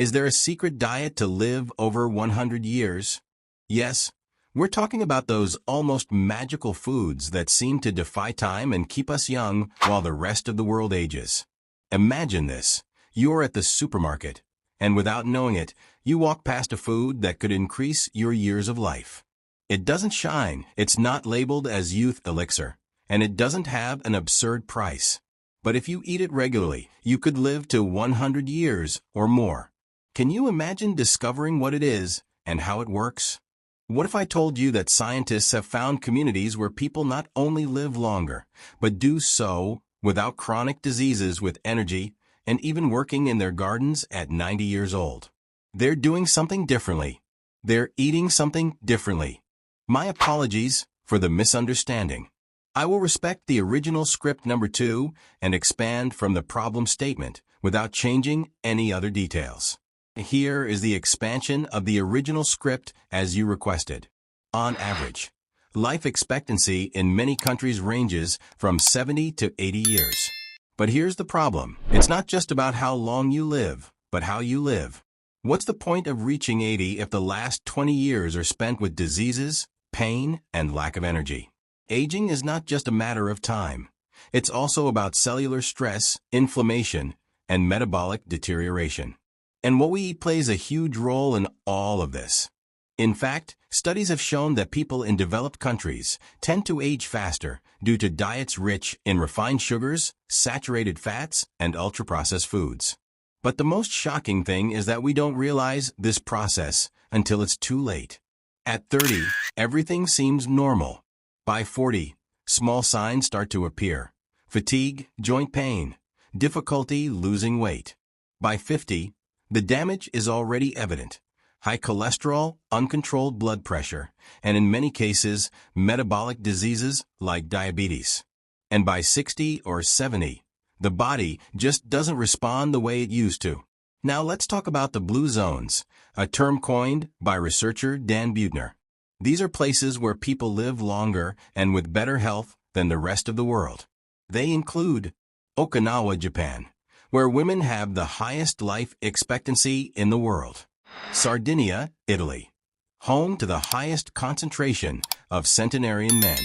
Is there a secret diet to live over 100 years? Yes, we're talking about those almost magical foods that seem to defy time and keep us young while the rest of the world ages. Imagine this. You're at the supermarket, and without knowing it, you walk past a food that could increase your years of life. It doesn't shine, it's not labeled as youth elixir, and it doesn't have an absurd price. But if you eat it regularly, you could live to 100 years or more. Can you imagine discovering what it is and how it works? What if I told you that scientists have found communities where people not only live longer, but do so without chronic diseases with energy and even working in their gardens at 90 years old? They're doing something differently. They're eating something differently. My apologies for the misunderstanding. I will respect the original script number 2 and expand from the problem statement without changing any other details. Here is the expansion of the original script as you requested. On average, life expectancy in many countries ranges from 70 to 80 years. But here's the problem. It's not just about how long you live, but how you live. What's the point of reaching 80 if the last 20 years are spent with diseases, pain, and lack of energy? Aging is not just a matter of time. It's also about cellular stress, inflammation, and metabolic deterioration. And what we eat plays a huge role in all of this. In fact, studies have shown that people in developed countries tend to age faster due to diets rich in refined sugars, saturated fats, and ultra-processed foods. But the most shocking thing is that we don't realize this process until it's too late. At 30, everything seems normal. By 40, small signs start to appear: fatigue, joint pain, difficulty losing weight. By 50, the damage is already evident: high cholesterol, uncontrolled blood pressure, and in many cases, metabolic diseases like diabetes. And by 60 or 70, the body just doesn't respond the way it used to. Now let's talk about the blue zones, a term coined by researcher Dan Buettner. These are places where people live longer and with better health than the rest of the world. They include Okinawa, Japan, where women have the highest life expectancy in the world; Sardinia, Italy, home to the highest concentration of centenarian men;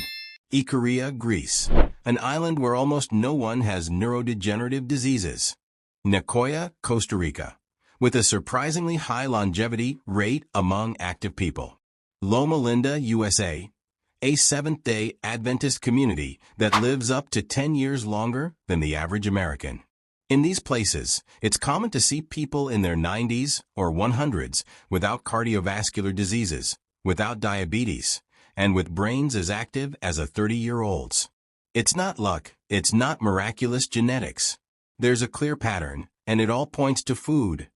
Ikaria, Greece, an island where almost no one has neurodegenerative diseases; Nicoya, Costa Rica, with a surprisingly high longevity rate among active people; Loma Linda, USA, a Seventh-day Adventist community that lives up to 10 years longer than the average American. In these places, it's common to see people in their 90s or 100s without cardiovascular diseases, without diabetes, and with brains as active as a 30-year-old's. It's not luck, it's not miraculous genetics. There's a clear pattern, and it all points to food.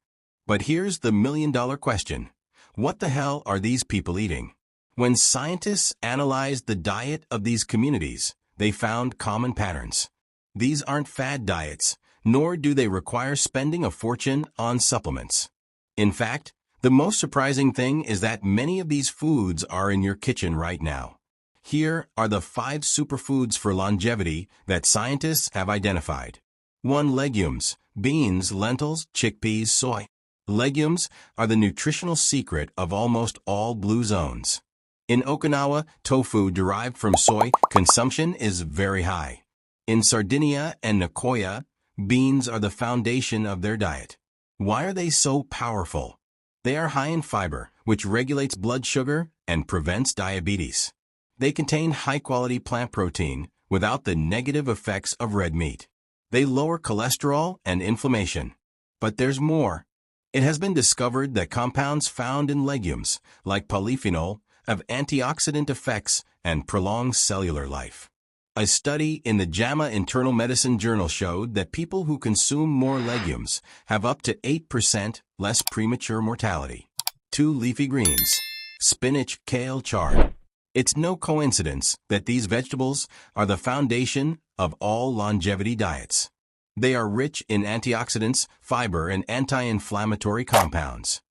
But here's the million-dollar question. What the hell are these people eating? When scientists analyzed the diet of these communities, they found common patterns. These aren't fad diets, nor do they require spending a fortune on supplements. In fact, the most surprising thing is that many of these foods are in your kitchen right now. Here are the 5 superfoods for longevity that scientists have identified. 1. Legumes: beans, lentils, chickpeas, soy. Legumes are the nutritional secret of almost all blue zones. In Okinawa, tofu derived from soy consumption is very high. In Sardinia and Nicoya, beans are the foundation of their diet. Why are they so powerful? They are high in fiber, which regulates blood sugar and prevents diabetes. They contain high-quality plant protein without the negative effects of red meat. They lower cholesterol and inflammation. But there's more. It has been discovered that compounds found in legumes, like polyphenol, have antioxidant effects and prolong cellular life. A study in the JAMA Internal Medicine Journal showed that people who consume more legumes have up to 8% less premature mortality. 2. Leafy greens: spinach, kale, chard. It's no coincidence that these vegetables are the foundation of all longevity diets. They are rich in antioxidants, fiber, and anti-inflammatory compounds.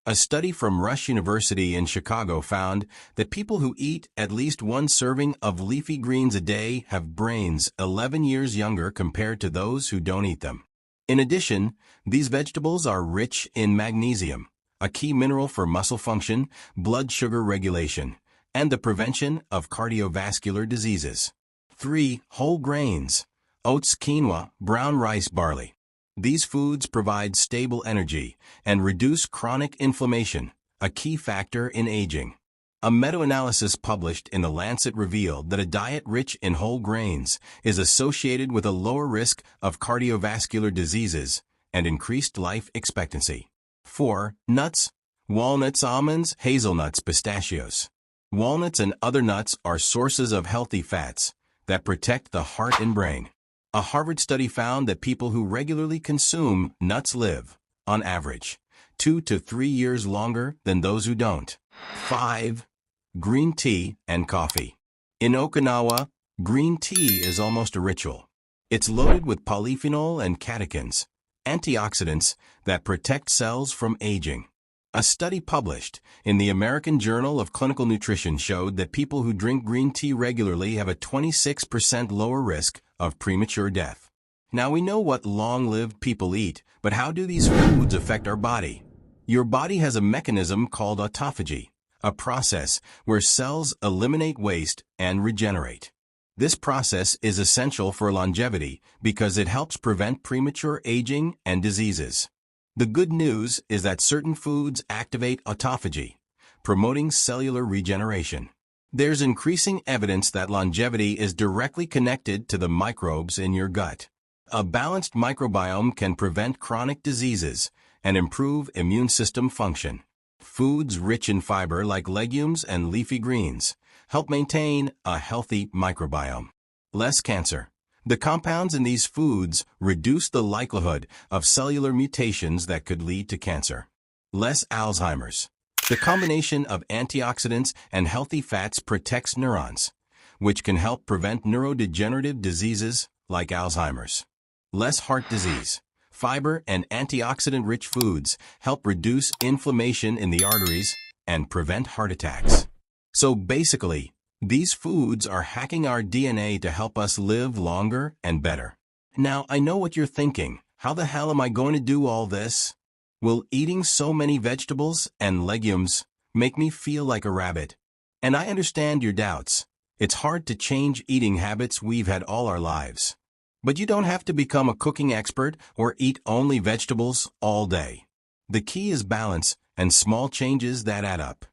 A study from Rush University in Chicago found that people who eat at least 1 serving of leafy greens a day have brains 11 years younger compared to those who don't eat them. In addition, these vegetables are rich in magnesium, a key mineral for muscle function, blood sugar regulation, and the prevention of cardiovascular diseases. 3. Whole grains. Oats, quinoa, brown rice, barley. These foods provide stable energy and reduce chronic inflammation, a key factor in aging. A meta-analysis published in The Lancet revealed that a diet rich in whole grains is associated with a lower risk of cardiovascular diseases and increased life expectancy. 4. Nuts. Walnuts, almonds, hazelnuts, pistachios. Walnuts and other nuts are sources of healthy fats that protect the heart and brain. A Harvard study found that people who regularly consume nuts live, on average, 2 to 3 years longer than those who don't. 5. Green tea and coffee. In Okinawa, green tea is almost a ritual. It's loaded with polyphenol and catechins, antioxidants that protect cells from aging. A study published in the American Journal of Clinical Nutrition showed that people who drink green tea regularly have a 26% lower risk of premature death. Now we know what long-lived people eat, but how do these foods affect our body? Your body has a mechanism called autophagy, a process where cells eliminate waste and regenerate. This process is essential for longevity because it helps prevent premature aging and diseases. The good news is that certain foods activate autophagy, promoting cellular regeneration. There's increasing evidence that longevity is directly connected to the microbes in your gut. A balanced microbiome can prevent chronic diseases and improve immune system function. Foods rich in fiber like legumes and leafy greens help maintain a healthy microbiome. Less cancer. The compounds in these foods reduce the likelihood of cellular mutations that could lead to cancer. Less Alzheimer's. The combination of antioxidants and healthy fats protects neurons, which can help prevent neurodegenerative diseases like Alzheimer's. Less heart disease. Fiber and antioxidant-rich foods help reduce inflammation in the arteries and prevent heart attacks. So basically, these foods are hacking our DNA to help us live longer and better. Now, I know what you're thinking. How the hell am I going to do all this? Will eating so many vegetables and legumes make me feel like a rabbit? And I understand your doubts. It's hard to change eating habits we've had all our lives. But you don't have to become a cooking expert or eat only vegetables all day. The key is balance and small changes that add up.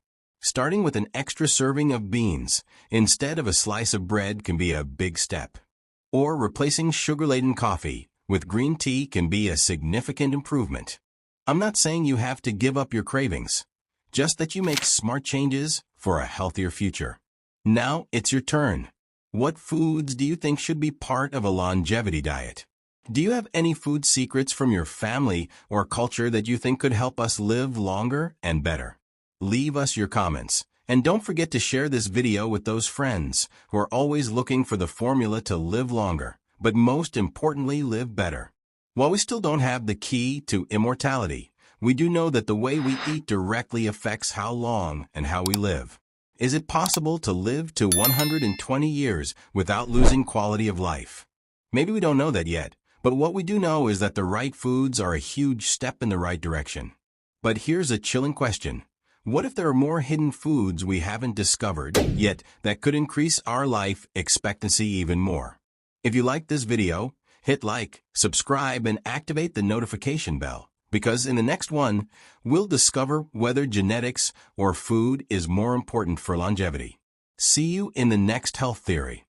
Starting with an extra serving of beans instead of a slice of bread can be a big step. Or replacing sugar-laden coffee with green tea can be a significant improvement. I'm not saying you have to give up your cravings, just that you make smart changes for a healthier future. Now it's your turn. What foods do you think should be part of a longevity diet? Do you have any food secrets from your family or culture that you think could help us live longer and better? Leave us your comments, and don't forget to share this video with those friends who are always looking for the formula to live longer, but most importantly, live better. While we still don't have the key to immortality, we do know that the way we eat directly affects how long and how we live. Is it possible to live to 120 years without losing quality of life? Maybe we don't know that yet, but what we do know is that the right foods are a huge step in the right direction. But here's a chilling question. What if there are more hidden foods we haven't discovered yet that could increase our life expectancy even more? If you liked this video, hit like, subscribe, and activate the notification bell, because in the next one, we'll discover whether genetics or food is more important for longevity. See you in the next Health Theory.